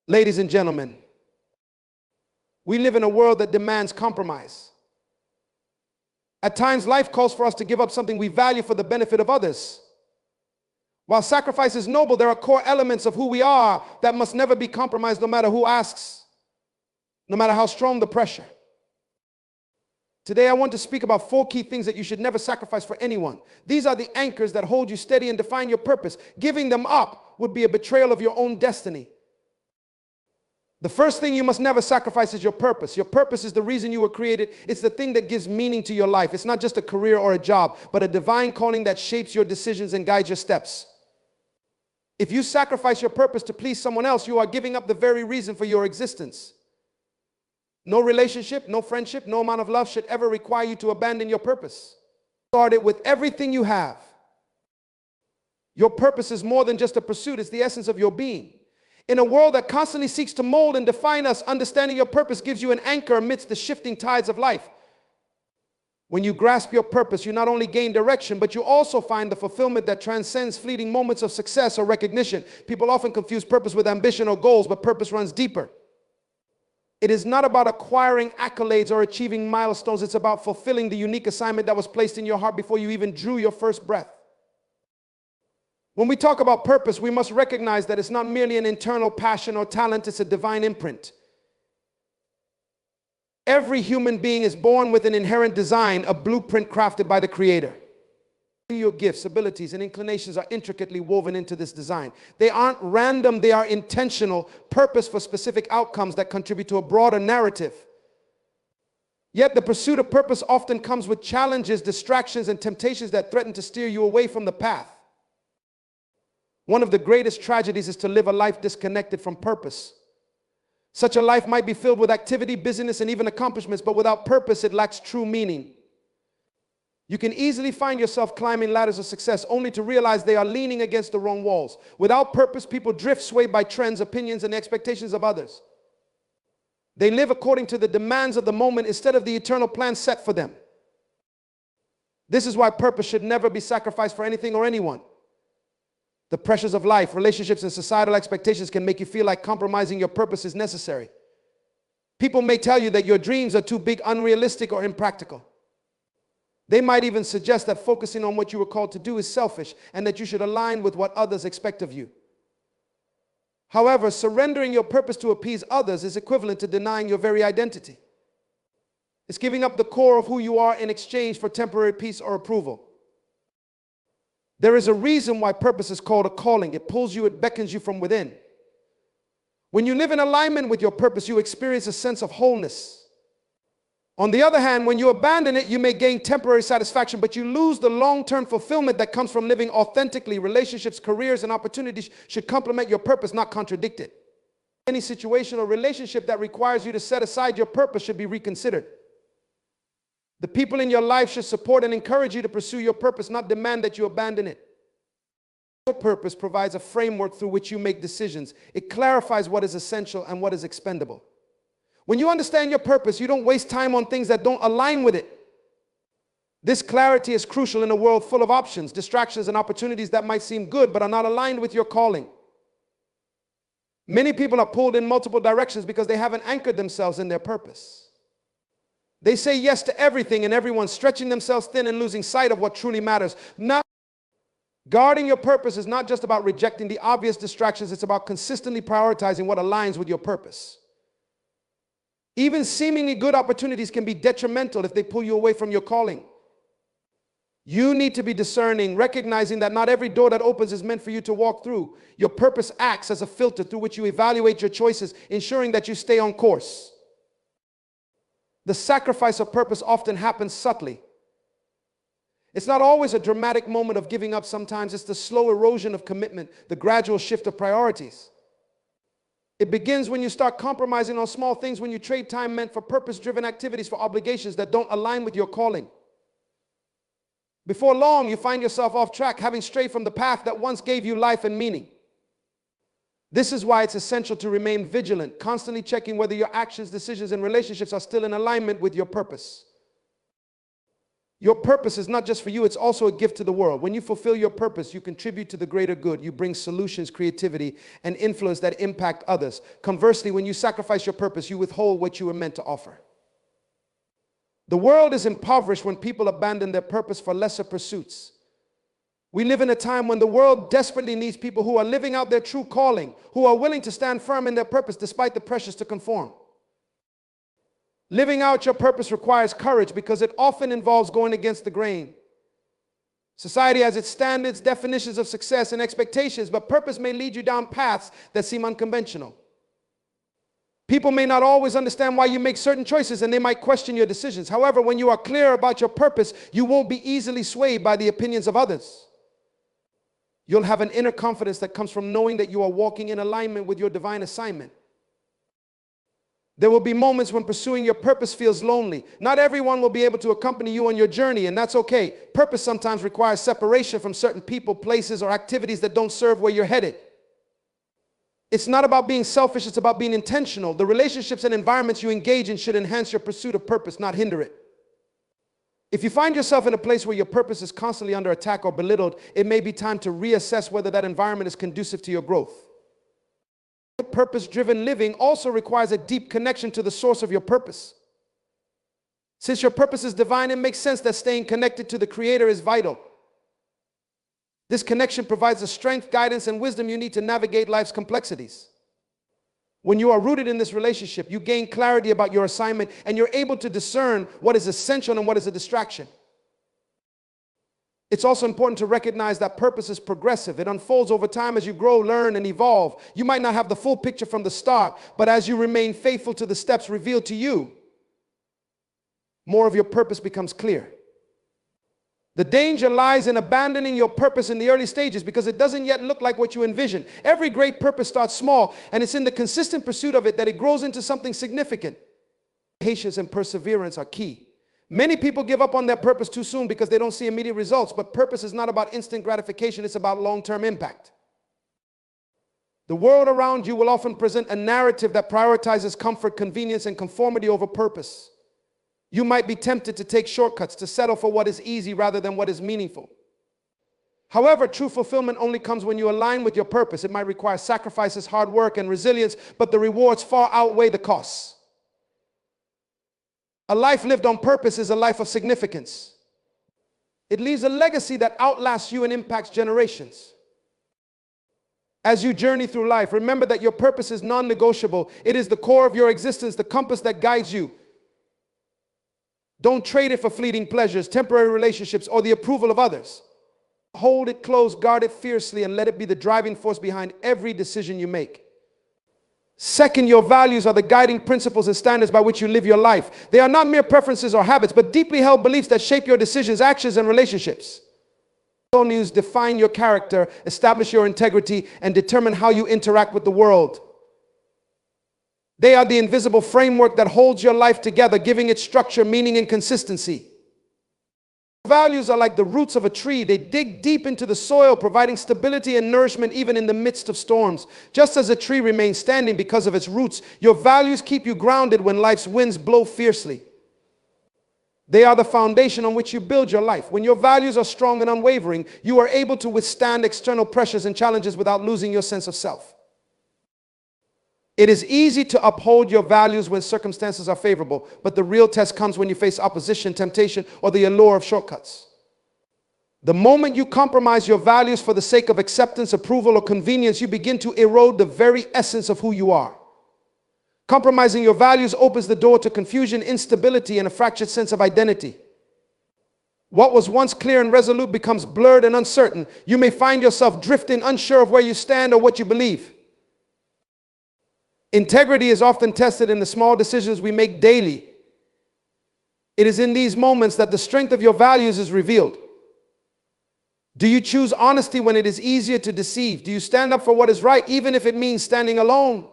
Ladies and gentlemen, we live in a world that demands compromise. At times, life calls for us to give up something we value for the benefit of others. While sacrifice is noble, there are core elements of who we are that must never be compromised, no matter who asks, no matter how strong the pressure. Today, I want to speak about 4 key things that you should never sacrifice for anyone. These are the anchors that hold you steady and define your purpose. Giving them up would be a betrayal of your own destiny. The first thing you must never sacrifice is your purpose. Your purpose is the reason you were created. It's the thing that gives meaning to your life. It's not just a career or a job, but a divine calling that shapes your decisions and guides your steps. If you sacrifice your purpose to please someone else, you are giving up the very reason for your existence. No relationship, no friendship, no amount of love should ever require you to abandon your purpose. Start it with everything you have. Your purpose is more than just a pursuit. It's the essence of your being. In a world that constantly seeks to mold and define us, understanding your purpose gives you an anchor amidst the shifting tides of life. When you grasp your purpose, you not only gain direction, but you also find the fulfillment that transcends fleeting moments of success or recognition. People often confuse purpose with ambition or goals, but purpose runs deeper. It is not about acquiring accolades or achieving milestones. It's about fulfilling the unique assignment that was placed in your heart before you even drew your first breath. When we talk about purpose, we must recognize that it's not merely an internal passion or talent, it's a divine imprint. Every human being is born with an inherent design, a blueprint crafted by the Creator. Your gifts, abilities, and inclinations are intricately woven into this design. They aren't random, they are intentional, purpose for specific outcomes that contribute to a broader narrative. Yet the pursuit of purpose often comes with challenges, distractions, and temptations that threaten to steer you away from the path. One of the greatest tragedies is to live a life disconnected from purpose. Such a life might be filled with activity, busyness, and even accomplishments, but without purpose, it lacks true meaning. You can easily find yourself climbing ladders of success only to realize they are leaning against the wrong walls. Without purpose, people drift, swayed by trends, opinions, and expectations of others. They live according to the demands of the moment instead of the eternal plan set for them. This is why purpose should never be sacrificed for anything or anyone. The pressures of life, relationships, and societal expectations can make you feel like compromising your purpose is necessary. People may tell you that your dreams are too big, unrealistic, or impractical. They might even suggest that focusing on what you were called to do is selfish and that you should align with what others expect of you. However, surrendering your purpose to appease others is equivalent to denying your very identity. It's giving up the core of who you are in exchange for temporary peace or approval. There is a reason why purpose is called a calling. It pulls you, it beckons you from within. When you live in alignment with your purpose, you experience a sense of wholeness. On the other hand, when you abandon it, you may gain temporary satisfaction, but you lose the long-term fulfillment that comes from living authentically. Relationships, careers, and opportunities should complement your purpose, not contradict it. Any situation or relationship that requires you to set aside your purpose should be reconsidered. The people in your life should support and encourage you to pursue your purpose, not demand that you abandon it. Your purpose provides a framework through which you make decisions. It clarifies what is essential and what is expendable. When you understand your purpose, you don't waste time on things that don't align with it. This clarity is crucial in a world full of options, distractions, and opportunities that might seem good but are not aligned with your calling. Many people are pulled in multiple directions because they haven't anchored themselves in their purpose. They say yes to everything and everyone, stretching themselves thin and losing sight of what truly matters. Guarding your purpose is not just about rejecting the obvious distractions, it's about consistently prioritizing what aligns with your purpose. Even seemingly good opportunities can be detrimental if they pull you away from your calling. You need to be discerning, recognizing that not every door that opens is meant for you to walk through. Your purpose acts as a filter through which you evaluate your choices, ensuring that you stay on course. The sacrifice of purpose often happens subtly. It's not always a dramatic moment of giving up. Sometimes it's the slow erosion of commitment, the gradual shift of priorities. It begins when you start compromising on small things, when you trade time meant for purpose-driven activities for obligations that don't align with your calling. Before long, you find yourself off track, having strayed from the path that once gave you life and meaning. This is why it's essential to remain vigilant, constantly checking whether your actions, decisions, and relationships are still in alignment with your purpose. Your purpose is not just for you, it's also a gift to the world. When you fulfill your purpose, you contribute to the greater good. You bring solutions, creativity, and influence that impact others. Conversely, when you sacrifice your purpose, you withhold what you were meant to offer. The world is impoverished when people abandon their purpose for lesser pursuits. We live in a time when the world desperately needs people who are living out their true calling, who are willing to stand firm in their purpose despite the pressures to conform. Living out your purpose requires courage because it often involves going against the grain. Society has its standards, definitions of success, and expectations, but purpose may lead you down paths that seem unconventional. People may not always understand why you make certain choices, and they might question your decisions. However, when you are clear about your purpose, you won't be easily swayed by the opinions of others. You'll have an inner confidence that comes from knowing that you are walking in alignment with your divine assignment. There will be moments when pursuing your purpose feels lonely. Not everyone will be able to accompany you on your journey, and that's okay. Purpose sometimes requires separation from certain people, places, or activities that don't serve where you're headed. It's not about being selfish, it's about being intentional. The relationships and environments you engage in should enhance your pursuit of purpose, not hinder it. If you find yourself in a place where your purpose is constantly under attack or belittled, it may be time to reassess whether that environment is conducive to your growth. Purpose-driven living also requires a deep connection to the source of your purpose. Since your purpose is divine, it makes sense that staying connected to the Creator is vital. This connection provides the strength, guidance, and wisdom you need to navigate life's complexities. When you are rooted in this relationship, you gain clarity about your assignment, and you're able to discern what is essential and what is a distraction. It's also important to recognize that purpose is progressive. It unfolds over time as you grow, learn, and evolve. You might not have the full picture from the start, but as you remain faithful to the steps revealed to you, more of your purpose becomes clear. The danger lies in abandoning your purpose in the early stages because it doesn't yet look like what you envisioned. Every great purpose starts small, and it's in the consistent pursuit of it that it grows into something significant. Patience and perseverance are key. Many people give up on their purpose too soon because they don't see immediate results, but purpose is not about instant gratification, it's about long-term impact. The world around you will often present a narrative that prioritizes comfort, convenience, and conformity over purpose. You might be tempted to take shortcuts, to settle for what is easy rather than what is meaningful. However, true fulfillment only comes when you align with your purpose. It might require sacrifices, hard work, and resilience, but the rewards far outweigh the costs. A life lived on purpose is a life of significance. It leaves a legacy that outlasts you and impacts generations. As you journey through life, remember that your purpose is non-negotiable. It is the core of your existence, the compass that guides you. Don't trade it for fleeting pleasures, temporary relationships, or the approval of others. Hold it close, guard it fiercely, and let it be the driving force behind every decision you make. Second, your values are the guiding principles and standards by which you live your life. They are not mere preferences or habits, but deeply held beliefs that shape your decisions, actions, and relationships. Values define your character, establish your integrity, and determine how you interact with the world. They are the invisible framework that holds your life together, giving it structure, meaning, and consistency. Values are like the roots of a tree. They dig deep into the soil, providing stability and nourishment even in the midst of storms. Just as a tree remains standing because of its roots, your values keep you grounded when life's winds blow fiercely. They are the foundation on which you build your life. When your values are strong and unwavering, you are able to withstand external pressures and challenges without losing your sense of self. It is easy to uphold your values when circumstances are favorable, but the real test comes when you face opposition, temptation, or the allure of shortcuts. The moment you compromise your values for the sake of acceptance, approval, or convenience, you begin to erode the very essence of who you are. Compromising your values opens the door to confusion, instability, and a fractured sense of identity. What was once clear and resolute becomes blurred and uncertain. You may find yourself drifting, unsure of where you stand or what you believe. Integrity is often tested in the small decisions we make daily. It is in these moments that the strength of your values is revealed. Do you choose honesty when it is easier to deceive? Do you stand up for what is right, even if it means standing alone?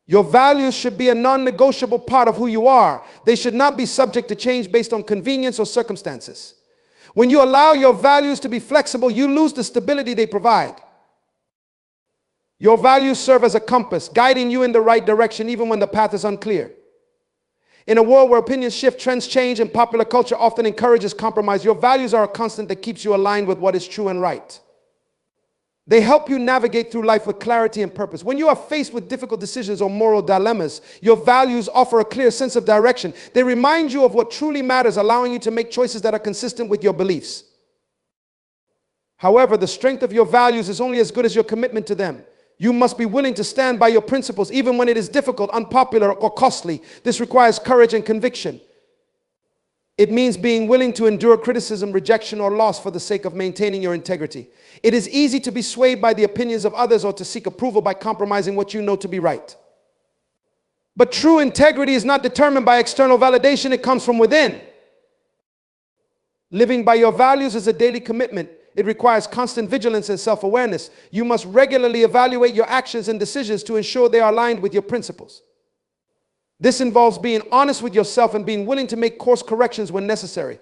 Your values should be a non-negotiable part of who you are. They should not be subject to change based on convenience or circumstances. When you allow your values to be flexible, you lose the stability they provide. Your values serve as a compass, guiding you in the right direction even when the path is unclear. In a world where opinions shift, trends change, and popular culture often encourages compromise, your values are a constant that keeps you aligned with what is true and right. They help you navigate through life with clarity and purpose. When you are faced with difficult decisions or moral dilemmas, your values offer a clear sense of direction. They remind you of what truly matters, allowing you to make choices that are consistent with your beliefs. However, the strength of your values is only as good as your commitment to them. You must be willing to stand by your principles even when it is difficult, unpopular, or costly. This requires courage and conviction. It means being willing to endure criticism, rejection, or loss for the sake of maintaining your integrity. It is easy to be swayed by the opinions of others or to seek approval by compromising what you know to be right. But true integrity is not determined by external validation, it comes from within. Living by your values is a daily commitment. It requires constant vigilance and self-awareness. You must regularly evaluate your actions and decisions to ensure they are aligned with your principles. This involves being honest with yourself and being willing to make course corrections when necessary.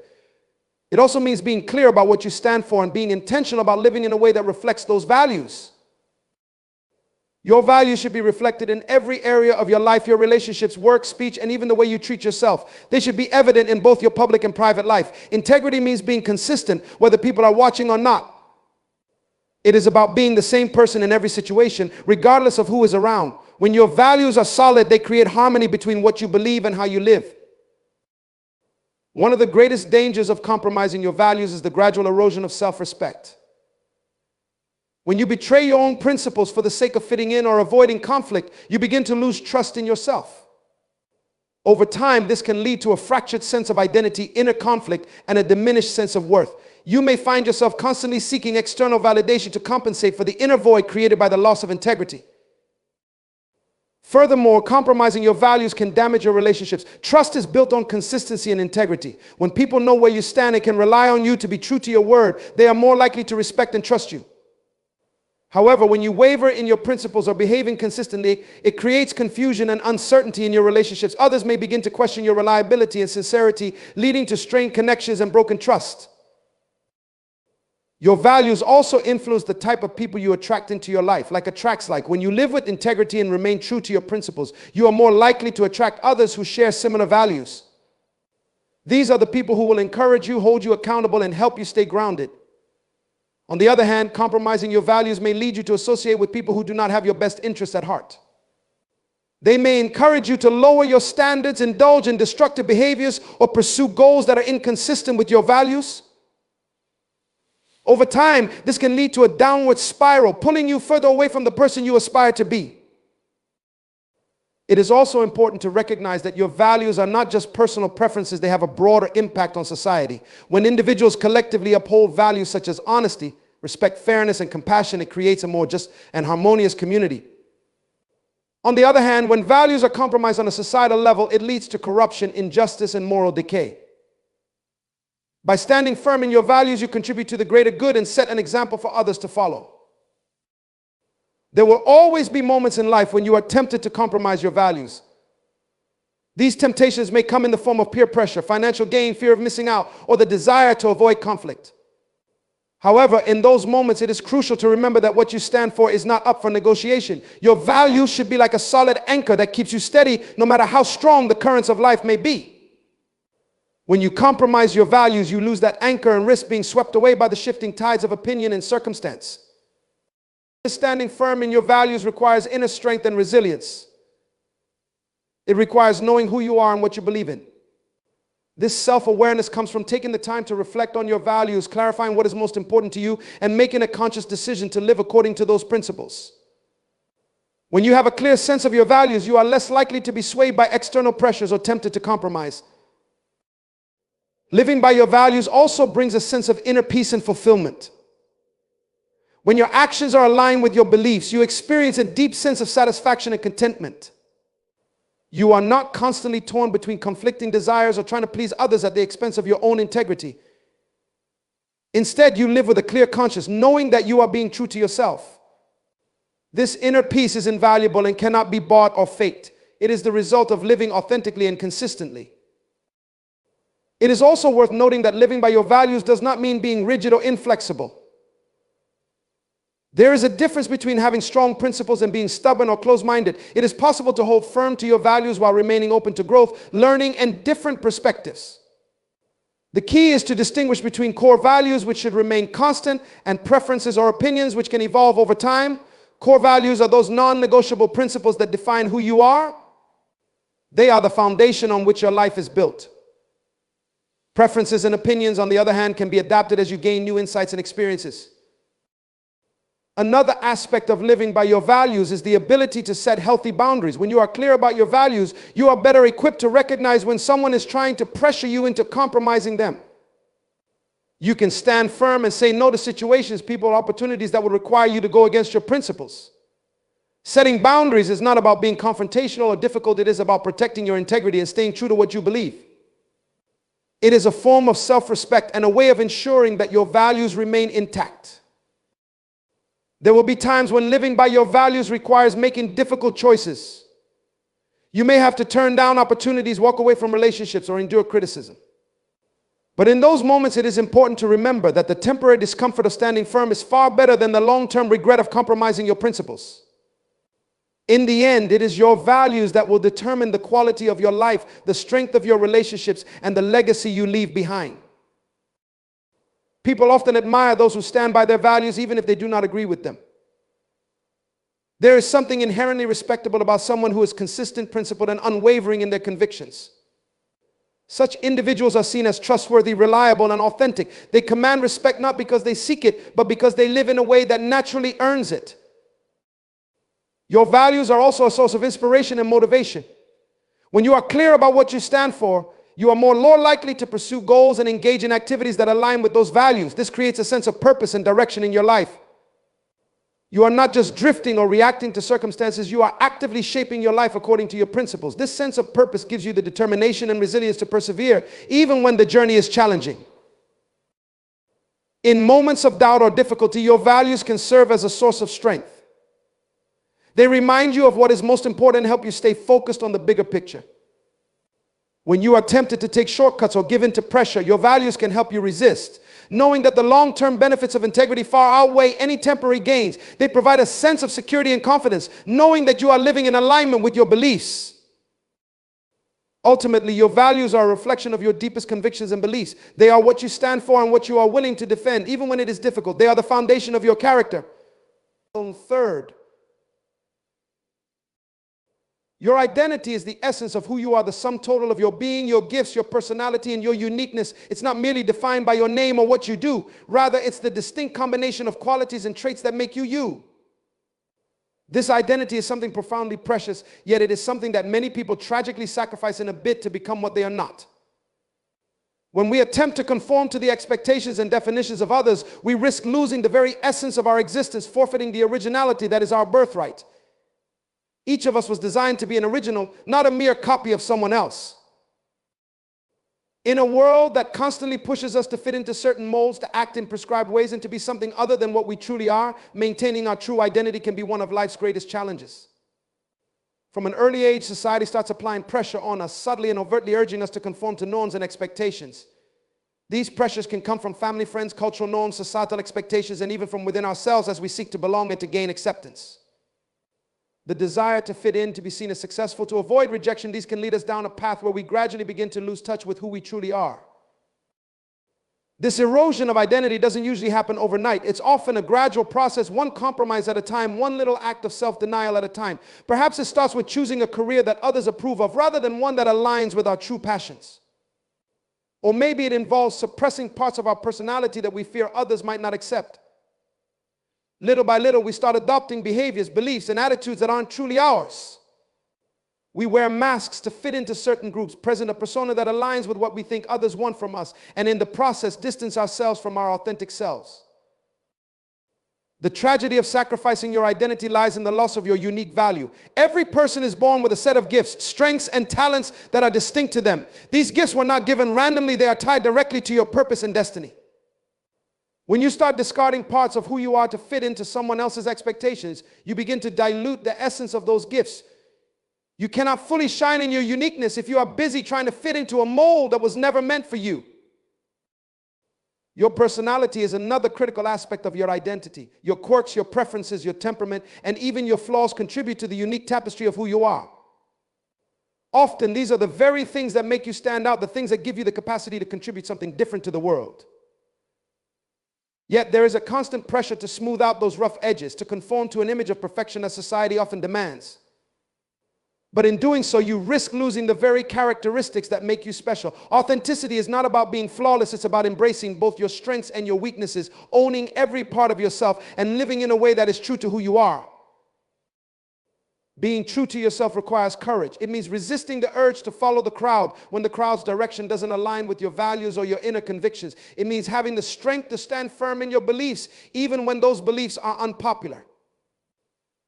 It also means being clear about what you stand for and being intentional about living in a way that reflects those values. Your values should be reflected in every area of your life, your relationships, work, speech, and even the way you treat yourself. They should be evident in both your public and private life. Integrity means being consistent, whether people are watching or not. It is about being the same person in every situation, regardless of who is around. When your values are solid, they create harmony between what you believe and how you live. One of the greatest dangers of compromising your values is the gradual erosion of self-respect. When you betray your own principles for the sake of fitting in or avoiding conflict, you begin to lose trust in yourself. Over time, this can lead to a fractured sense of identity, inner conflict, and a diminished sense of worth. You may find yourself constantly seeking external validation to compensate for the inner void created by the loss of integrity. Furthermore, compromising your values can damage your relationships. Trust is built on consistency and integrity. When people know where you stand and can rely on you to be true to your word, they are more likely to respect and trust you. However, when you waver in your principles or behave inconsistently, it creates confusion and uncertainty in your relationships. Others may begin to question your reliability and sincerity, leading to strained connections and broken trust. Your values also influence the type of people you attract into your life, like attracts like. When you live with integrity and remain true to your principles, you are more likely to attract others who share similar values. These are the people who will encourage you, hold you accountable, and help you stay grounded. On the other hand, compromising your values may lead you to associate with people who do not have your best interests at heart. They may encourage you to lower your standards, indulge in destructive behaviors, or pursue goals that are inconsistent with your values. Over time, this can lead to a downward spiral, pulling you further away from the person you aspire to be. It is also important to recognize that your values are not just personal preferences, they have a broader impact on society. When individuals collectively uphold values such as honesty, respect, fairness, and compassion, it creates a more just and harmonious community. On the other hand, when values are compromised on a societal level, it leads to corruption, injustice, and moral decay. By standing firm in your values, you contribute to the greater good and set an example for others to follow. There will always be moments in life when you are tempted to compromise your values. These temptations may come in the form of peer pressure, financial gain, fear of missing out, or the desire to avoid conflict. However, in those moments, it is crucial to remember that what you stand for is not up for negotiation. Your values should be like a solid anchor that keeps you steady no matter how strong the currents of life may be. When you compromise your values, you lose that anchor and risk being swept away by the shifting tides of opinion and circumstance. Standing firm in your values requires inner strength and resilience. It requires knowing who you are and what you believe in. This self-awareness comes from taking the time to reflect on your values, clarifying what is most important to you, and making a conscious decision to live according to those principles. When you have a clear sense of your values, you are less likely to be swayed by external pressures or tempted to compromise. Living by your values also brings a sense of inner peace and fulfillment. When your actions are aligned with your beliefs, you experience a deep sense of satisfaction and contentment. You are not constantly torn between conflicting desires or trying to please others at the expense of your own integrity. Instead, you live with a clear conscience, knowing that you are being true to yourself. This inner peace is invaluable and cannot be bought or faked. It is the result of living authentically and consistently. It is also worth noting that living by your values does not mean being rigid or inflexible. There is a difference between having strong principles and being stubborn or closed-minded. It is possible to hold firm to your values while remaining open to growth, learning, and different perspectives. The key is to distinguish between core values, which should remain constant, and preferences or opinions, which can evolve over time. Core values are those non-negotiable principles that define who you are. They are the foundation on which your life is built. Preferences and opinions, on the other hand, can be adapted as you gain new insights and experiences. Another aspect of living by your values is the ability to set healthy boundaries. When you are clear about your values, you are better equipped to recognize when someone is trying to pressure you into compromising them. You can stand firm and say no to situations, people, or opportunities that would require you to go against your principles. Setting boundaries is not about being confrontational or difficult. It is about protecting your integrity and staying true to what you believe. It is a form of self-respect and a way of ensuring that your values remain intact. There will be times when living by your values requires making difficult choices. You may have to turn down opportunities, walk away from relationships, or endure criticism. But in those moments, it is important to remember that the temporary discomfort of standing firm is far better than the long-term regret of compromising your principles. In the end, it is your values that will determine the quality of your life, the strength of your relationships, and the legacy you leave behind. People often admire those who stand by their values even if they do not agree with them. There is something inherently respectable about someone who is consistent, principled, and unwavering in their convictions. Such individuals are seen as trustworthy, reliable, and authentic. They command respect not because they seek it, but because they live in a way that naturally earns it. Your values are also a source of inspiration and motivation. When you are clear about what you stand for, you are more likely to pursue goals and engage in activities that align with those values. This creates a sense of purpose and direction in your life. You are not just drifting or reacting to circumstances. You are actively shaping your life according to your principles. This sense of purpose gives you the determination and resilience to persevere, even when the journey is challenging. In moments of doubt or difficulty, your values can serve as a source of strength. They remind you of what is most important and help you stay focused on the bigger picture. When you are tempted to take shortcuts or give in to pressure, your values can help you resist. Knowing that the long-term benefits of integrity far outweigh any temporary gains, they provide a sense of security and confidence, knowing that you are living in alignment with your beliefs. Ultimately, your values are a reflection of your deepest convictions and beliefs. They are what you stand for and what you are willing to defend, even when it is difficult. They are the foundation of your character. Third, your identity is the essence of who you are, the sum total of your being, your gifts, your personality, and your uniqueness. It's not merely defined by your name or what you do. Rather, it's the distinct combination of qualities and traits that make you you. This identity is something profoundly precious, yet it is something that many people tragically sacrifice in a bid to become what they are not. When we attempt to conform to the expectations and definitions of others, we risk losing the very essence of our existence, forfeiting the originality that is our birthright. Each of us was designed to be an original, not a mere copy of someone else. In a world that constantly pushes us to fit into certain molds, to act in prescribed ways, and to be something other than what we truly are, maintaining our true identity can be one of life's greatest challenges. From an early age, society starts applying pressure on us, subtly and overtly urging us to conform to norms and expectations. These pressures can come from family, friends, cultural norms, societal expectations, and even from within ourselves as we seek to belong and to gain acceptance. The desire to fit in, to be seen as successful, to avoid rejection, these can lead us down a path where we gradually begin to lose touch with who we truly are. This erosion of identity doesn't usually happen overnight. It's often a gradual process, one compromise at a time, one little act of self-denial at a time. Perhaps it starts with choosing a career that others approve of rather than one that aligns with our true passions. Or maybe it involves suppressing parts of our personality that we fear others might not accept. Little by little, we start adopting behaviors, beliefs, and attitudes that aren't truly ours. We wear masks to fit into certain groups, present a persona that aligns with what we think others want from us, and in the process, distance ourselves from our authentic selves. The tragedy of sacrificing your identity lies in the loss of your unique value. Every person is born with a set of gifts, strengths, and talents that are distinct to them. These gifts were not given randomly. They are tied directly to your purpose and destiny. When you start discarding parts of who you are to fit into someone else's expectations, you begin to dilute the essence of those gifts. You cannot fully shine in your uniqueness if you are busy trying to fit into a mold that was never meant for you. Your personality is another critical aspect of your identity. Your quirks, your preferences, your temperament, and even your flaws contribute to the unique tapestry of who you are. Often, these are the very things that make you stand out, the things that give you the capacity to contribute something different to the world. Yet, there is a constant pressure to smooth out those rough edges, to conform to an image of perfection that society often demands. But in doing so, you risk losing the very characteristics that make you special. Authenticity is not about being flawless. It's about embracing both your strengths and your weaknesses, owning every part of yourself, and living in a way that is true to who you are. Being true to yourself requires courage. It means resisting the urge to follow the crowd when the crowd's direction doesn't align with your values or your inner convictions. It means having the strength to stand firm in your beliefs, even when those beliefs are unpopular.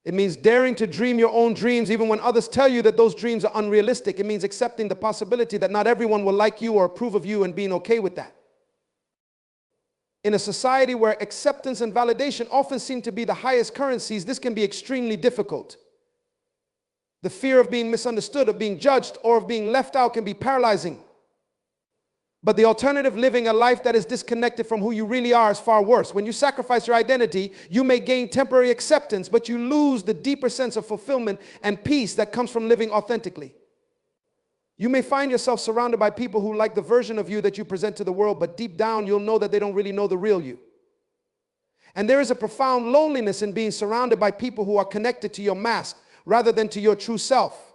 It means daring to dream your own dreams even when others tell you that those dreams are unrealistic. It means accepting the possibility that not everyone will like you or approve of you and being okay with that. In a society where acceptance and validation often seem to be the highest currencies, this can be extremely difficult. The fear of being misunderstood, of being judged, or of being left out can be paralyzing. But the alternative, living a life that is disconnected from who you really are, is far worse. When you sacrifice your identity, you may gain temporary acceptance, but you lose the deeper sense of fulfillment and peace that comes from living authentically. You may find yourself surrounded by people who like the version of you that you present to the world, but deep down you'll know that they don't really know the real you. And there is a profound loneliness in being surrounded by people who are connected to your mask rather than to your true self.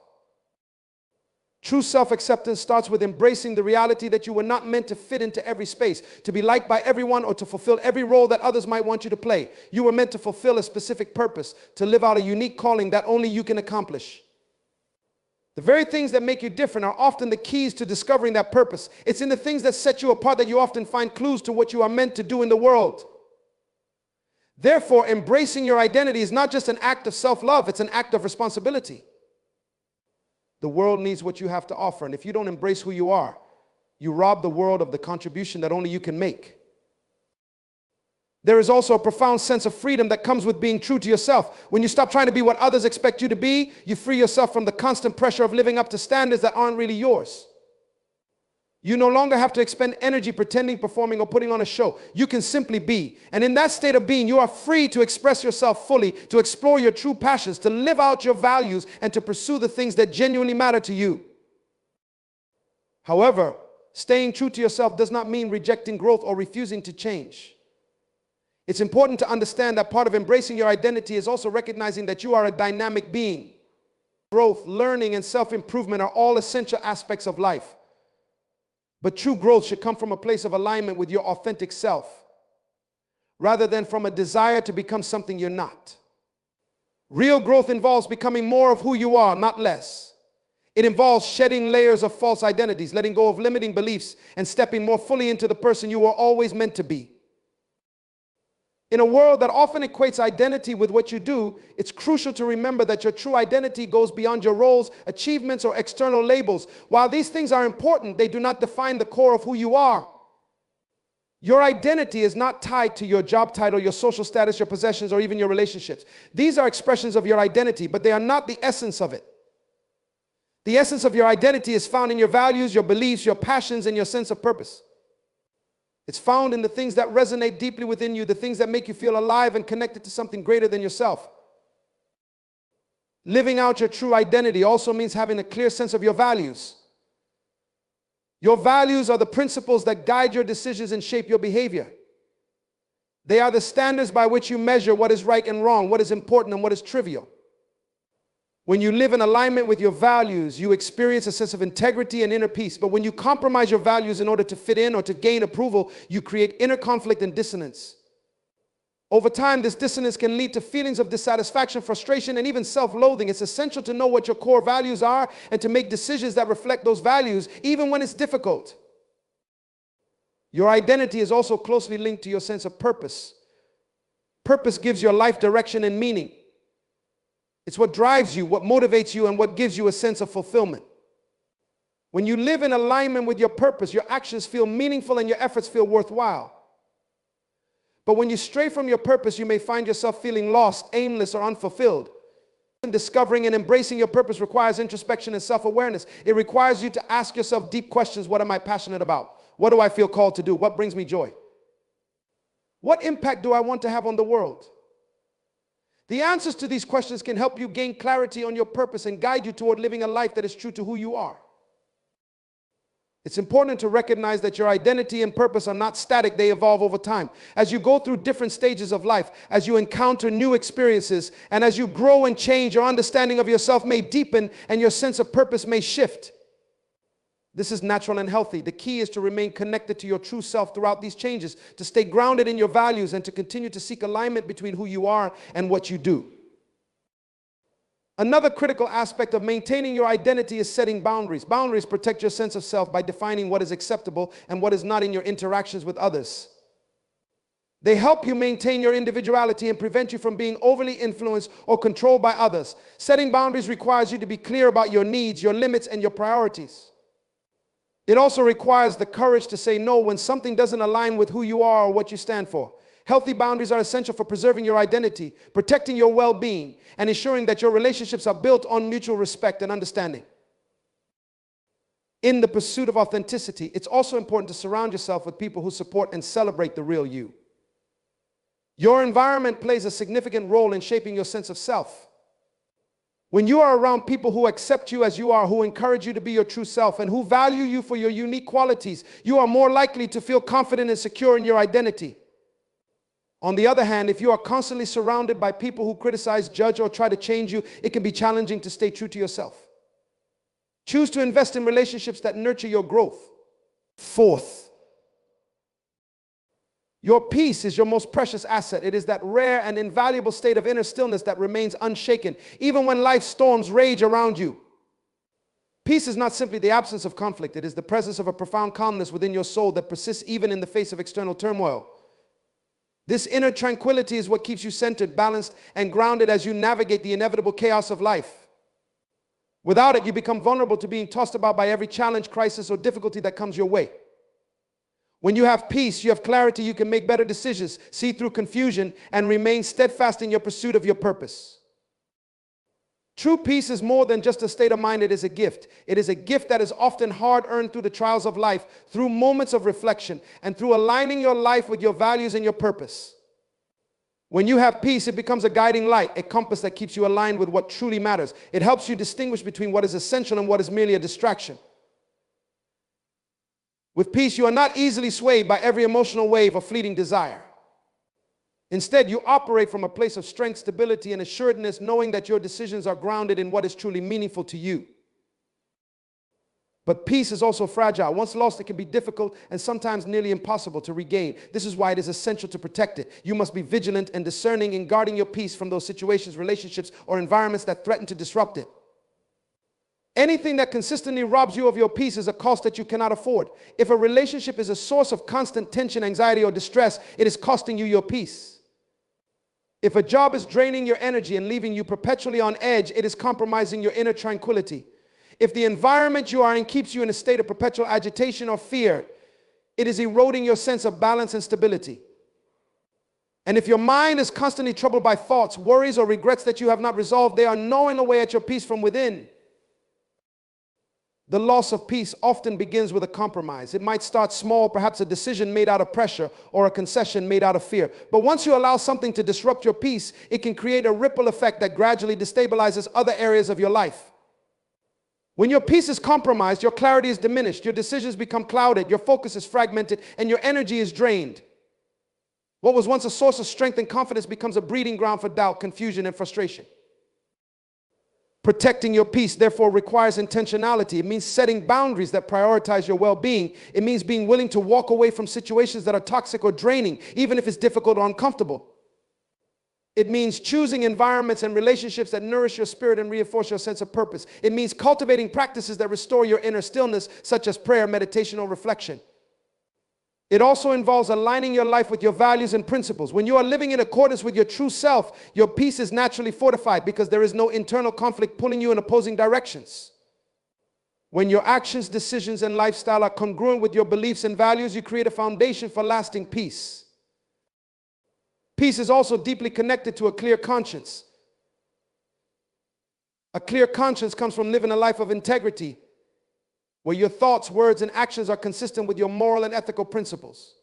True self-acceptance starts with embracing the reality that you were not meant to fit into every space, to be liked by everyone, or to fulfill every role that others might want you to play. You were meant to fulfill a specific purpose, to live out a unique calling that only you can accomplish. The very things that make you different are often the keys to discovering that purpose. It's in the things that set you apart that you often find clues to what you are meant to do in the world. Therefore, embracing your identity is not just an act of self-love, it's an act of responsibility. The world needs what you have to offer, and if you don't embrace who you are, you rob the world of the contribution that only you can make. There is also a profound sense of freedom that comes with being true to yourself. When you stop trying to be what others expect you to be, you free yourself from the constant pressure of living up to standards that aren't really yours. You no longer have to expend energy pretending, performing, or putting on a show. You can simply be. And in that state of being, you are free to express yourself fully, to explore your true passions, to live out your values, and to pursue the things that genuinely matter to you. However, staying true to yourself does not mean rejecting growth or refusing to change. It's important to understand that part of embracing your identity is also recognizing that you are a dynamic being. Growth, learning, and self-improvement are all essential aspects of life. But true growth should come from a place of alignment with your authentic self, rather than from a desire to become something you're not. Real growth involves becoming more of who you are, not less. It involves shedding layers of false identities, letting go of limiting beliefs, and stepping more fully into the person you were always meant to be. In a world that often equates identity with what you do, it's crucial to remember that your true identity goes beyond your roles, achievements, or external labels. While these things are important, they do not define the core of who you are. Your identity is not tied to your job title, your social status, your possessions, or even your relationships. These are expressions of your identity, but they are not the essence of it. The essence of your identity is found in your values, your beliefs, your passions, and your sense of purpose. It's found in the things that resonate deeply within you, the things that make you feel alive and connected to something greater than yourself. Living out your true identity also means having a clear sense of your values. Your values are the principles that guide your decisions and shape your behavior. They are the standards by which you measure what is right and wrong, what is important and what is trivial. When you live in alignment with your values, you experience a sense of integrity and inner peace. But when you compromise your values in order to fit in or to gain approval, you create inner conflict and dissonance. Over time, this dissonance can lead to feelings of dissatisfaction, frustration, and even self-loathing. It's essential to know what your core values are and to make decisions that reflect those values, even when it's difficult. Your identity is also closely linked to your sense of purpose. Purpose gives your life direction and meaning. It's what drives you, what motivates you, and what gives you a sense of fulfillment. When you live in alignment with your purpose, your actions feel meaningful and your efforts feel worthwhile. But when you stray from your purpose, you may find yourself feeling lost, aimless, or unfulfilled. Discovering and embracing your purpose requires introspection and self-awareness. It requires you to ask yourself deep questions. What am I passionate about? What do I feel called to do? What brings me joy? What impact do I want to have on the world? The answers to these questions can help you gain clarity on your purpose and guide you toward living a life that is true to who you are. It's important to recognize that your identity and purpose are not static, they evolve over time. As you go through different stages of life, as you encounter new experiences, and as you grow and change, your understanding of yourself may deepen and your sense of purpose may shift. This is natural and healthy. The key is to remain connected to your true self throughout these changes, to stay grounded in your values, and to continue to seek alignment between who you are and what you do. Another critical aspect of maintaining your identity is setting boundaries. Boundaries protect your sense of self by defining what is acceptable and what is not in your interactions with others. They help you maintain your individuality and prevent you from being overly influenced or controlled by others. Setting boundaries requires you to be clear about your needs, your limits, and your priorities. It also requires the courage to say no when something doesn't align with who you are or what you stand for. Healthy boundaries are essential for preserving your identity, protecting your well-being, and ensuring that your relationships are built on mutual respect and understanding. In the pursuit of authenticity, it's also important to surround yourself with people who support and celebrate the real you. Your environment plays a significant role in shaping your sense of self. When you are around people who accept you as you are, who encourage you to be your true self, and who value you for your unique qualities, you are more likely to feel confident and secure in your identity. On the other hand, if you are constantly surrounded by people who criticize, judge, or try to change you, it can be challenging to stay true to yourself. Choose to invest in relationships that nurture your growth. Fourth, your peace is your most precious asset. It is that rare and invaluable state of inner stillness that remains unshaken, even when life's storms rage around you. Peace is not simply the absence of conflict. It is the presence of a profound calmness within your soul that persists even in the face of external turmoil. This inner tranquility is what keeps you centered, balanced, and grounded as you navigate the inevitable chaos of life. Without it, you become vulnerable to being tossed about by every challenge, crisis, or difficulty that comes your way. When you have peace, you have clarity, you can make better decisions, see through confusion, and remain steadfast in your pursuit of your purpose. True peace is more than just a state of mind, it is a gift. It is a gift that is often hard-earned through the trials of life, through moments of reflection, and through aligning your life with your values and your purpose. When you have peace, it becomes a guiding light, a compass that keeps you aligned with what truly matters. It helps you distinguish between what is essential and what is merely a distraction. With peace, you are not easily swayed by every emotional wave or fleeting desire. Instead, you operate from a place of strength, stability, and assuredness, knowing that your decisions are grounded in what is truly meaningful to you. But peace is also fragile. Once lost, it can be difficult and sometimes nearly impossible to regain. This is why it is essential to protect it. You must be vigilant and discerning in guarding your peace from those situations, relationships, or environments that threaten to disrupt it. Anything that consistently robs you of your peace is a cost that you cannot afford. If a relationship is a source of constant tension, anxiety, or distress, it is costing you your peace. If a job is draining your energy and leaving you perpetually on edge, it is compromising your inner tranquility. If the environment you are in keeps you in a state of perpetual agitation or fear, it is eroding your sense of balance and stability. And if your mind is constantly troubled by thoughts, worries, or regrets that you have not resolved, they are gnawing away at your peace from within. The loss of peace often begins with a compromise. It might start small, perhaps a decision made out of pressure or a concession made out of fear. But once you allow something to disrupt your peace, it can create a ripple effect that gradually destabilizes other areas of your life. When your peace is compromised, your clarity is diminished, your decisions become clouded, your focus is fragmented, and your energy is drained. What was once a source of strength and confidence becomes a breeding ground for doubt, confusion, and frustration. Protecting your peace, therefore, requires intentionality. It means setting boundaries that prioritize your well-being. It means being willing to walk away from situations that are toxic or draining, even if it's difficult or uncomfortable. It means choosing environments and relationships that nourish your spirit and reinforce your sense of purpose. It means cultivating practices that restore your inner stillness, such as prayer, meditation, or reflection. It also involves aligning your life with your values and principles. When you are living in accordance with your true self, your peace is naturally fortified because there is no internal conflict pulling you in opposing directions. When your actions, decisions, and lifestyle are congruent with your beliefs and values, you create a foundation for lasting peace. Peace is also deeply connected to a clear conscience. A clear conscience comes from living a life of integrity, where your thoughts, words, and actions are consistent with your moral and ethical principles.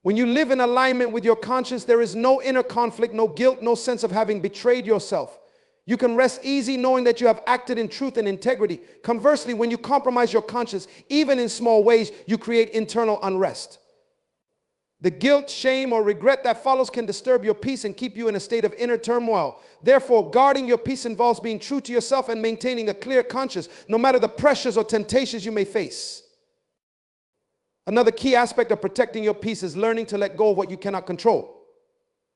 When you live in alignment with your conscience, there is no inner conflict, no guilt, no sense of having betrayed yourself. You can rest easy knowing that you have acted in truth and integrity. Conversely, when you compromise your conscience, even in small ways, you create internal unrest. The guilt, shame, or regret that follows can disturb your peace and keep you in a state of inner turmoil. Therefore, guarding your peace involves being true to yourself and maintaining a clear conscience, no matter the pressures or temptations you may face. Another key aspect of protecting your peace is learning to let go of what you cannot control.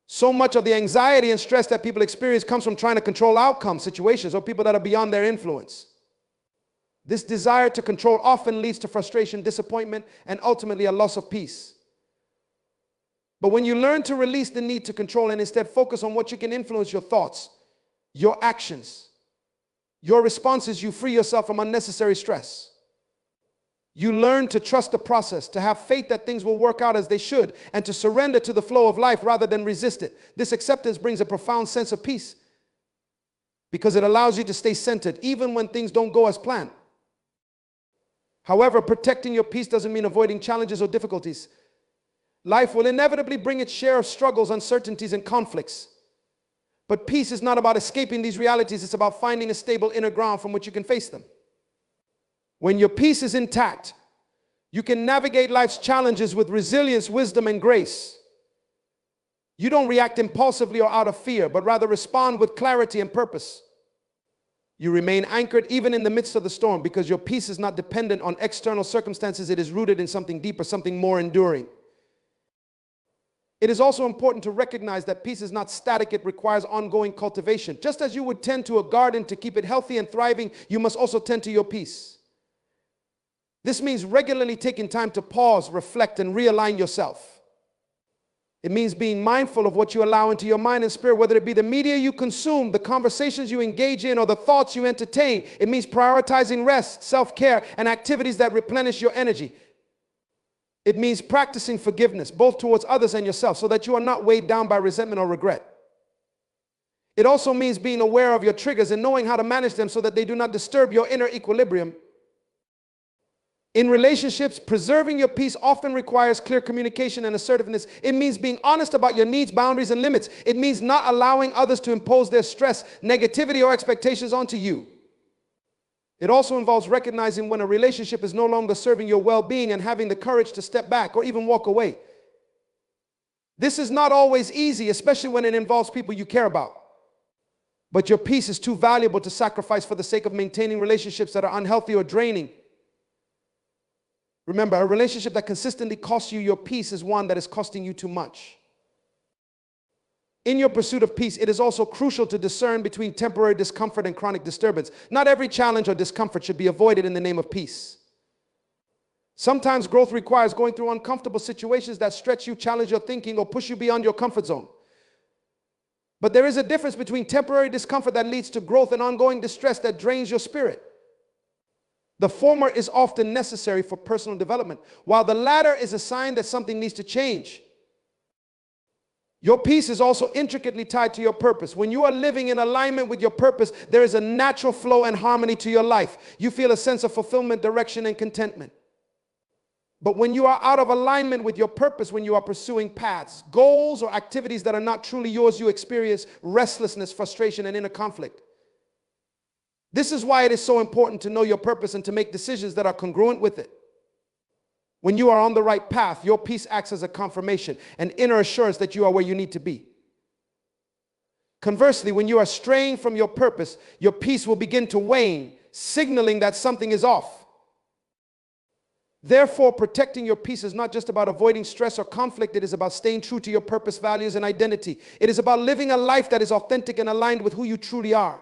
So much of the anxiety and stress that people experience comes from trying to control outcomes, situations, or people that are beyond their influence. This desire to control often leads to frustration, disappointment, and ultimately a loss of peace. But when you learn to release the need to control and instead focus on what you can influence, your thoughts, your actions, your responses, you free yourself from unnecessary stress. You learn to trust the process, to have faith that things will work out as they should, and to surrender to the flow of life rather than resist it. This acceptance brings a profound sense of peace because it allows you to stay centered even when things don't go as planned. However, protecting your peace doesn't mean avoiding challenges or difficulties. Life will inevitably bring its share of struggles, uncertainties, and conflicts. But peace is not about escaping these realities. It's about finding a stable inner ground from which you can face them. When your peace is intact, you can navigate life's challenges with resilience, wisdom, and grace. You don't react impulsively or out of fear, but rather respond with clarity and purpose. You remain anchored even in the midst of the storm because your peace is not dependent on external circumstances. It is rooted in something deeper, something more enduring. It is also important to recognize that peace is not static. It requires ongoing cultivation. Just as you would tend to a garden to keep it healthy and thriving, you must also tend to your peace. This means regularly taking time to pause, reflect, and realign yourself. It means being mindful of what you allow into your mind and spirit, whether it be the media you consume, the conversations you engage in, or the thoughts you entertain. It means prioritizing rest, self-care, and activities that replenish your energy. It means practicing forgiveness, both towards others and yourself, so that you are not weighed down by resentment or regret. It also means being aware of your triggers and knowing how to manage them so that they do not disturb your inner equilibrium. In relationships, preserving your peace often requires clear communication and assertiveness. It means being honest about your needs, boundaries, and limits. It means not allowing others to impose their stress, negativity, or expectations onto you. It also involves recognizing when a relationship is no longer serving your well-being and having the courage to step back or even walk away. This is not always easy, especially when it involves people you care about. But your peace is too valuable to sacrifice for the sake of maintaining relationships that are unhealthy or draining. Remember, a relationship that consistently costs you your peace is one that is costing you too much. In your pursuit of peace, it is also crucial to discern between temporary discomfort and chronic disturbance. Not every challenge or discomfort should be avoided in the name of peace. Sometimes growth requires going through uncomfortable situations that stretch you, challenge your thinking, or push you beyond your comfort zone. But there is a difference between temporary discomfort that leads to growth and ongoing distress that drains your spirit. The former is often necessary for personal development, while the latter is a sign that something needs to change. Your peace is also intricately tied to your purpose. When you are living in alignment with your purpose, there is a natural flow and harmony to your life. You feel a sense of fulfillment, direction, and contentment. But when you are out of alignment with your purpose, when you are pursuing paths, goals, or activities that are not truly yours, you experience restlessness, frustration, and inner conflict. This is why it is so important to know your purpose and to make decisions that are congruent with it. When you are on the right path, your peace acts as a confirmation, an inner assurance that you are where you need to be. Conversely, when you are straying from your purpose, your peace will begin to wane, signaling that something is off. Therefore, protecting your peace is not just about avoiding stress or conflict. It is about staying true to your purpose, values, and identity. It is about living a life that is authentic and aligned with who you truly are.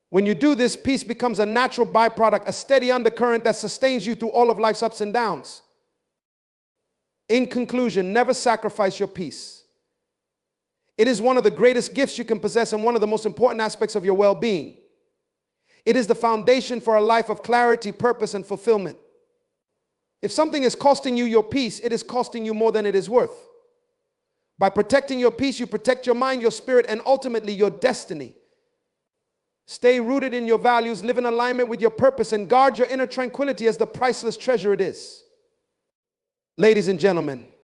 When you do this, peace becomes a natural byproduct, a steady undercurrent that sustains you through all of life's ups and downs. In conclusion, never sacrifice your peace. It is one of the greatest gifts you can possess and one of the most important aspects of your well-being. It is the foundation for a life of clarity, purpose, and fulfillment. If something is costing you your peace, it is costing you more than it is worth. By protecting your peace, you protect your mind, your spirit, and ultimately your destiny. Stay rooted in your values, live in alignment with your purpose, and guard your inner tranquility as the priceless treasure it is. Ladies and gentlemen,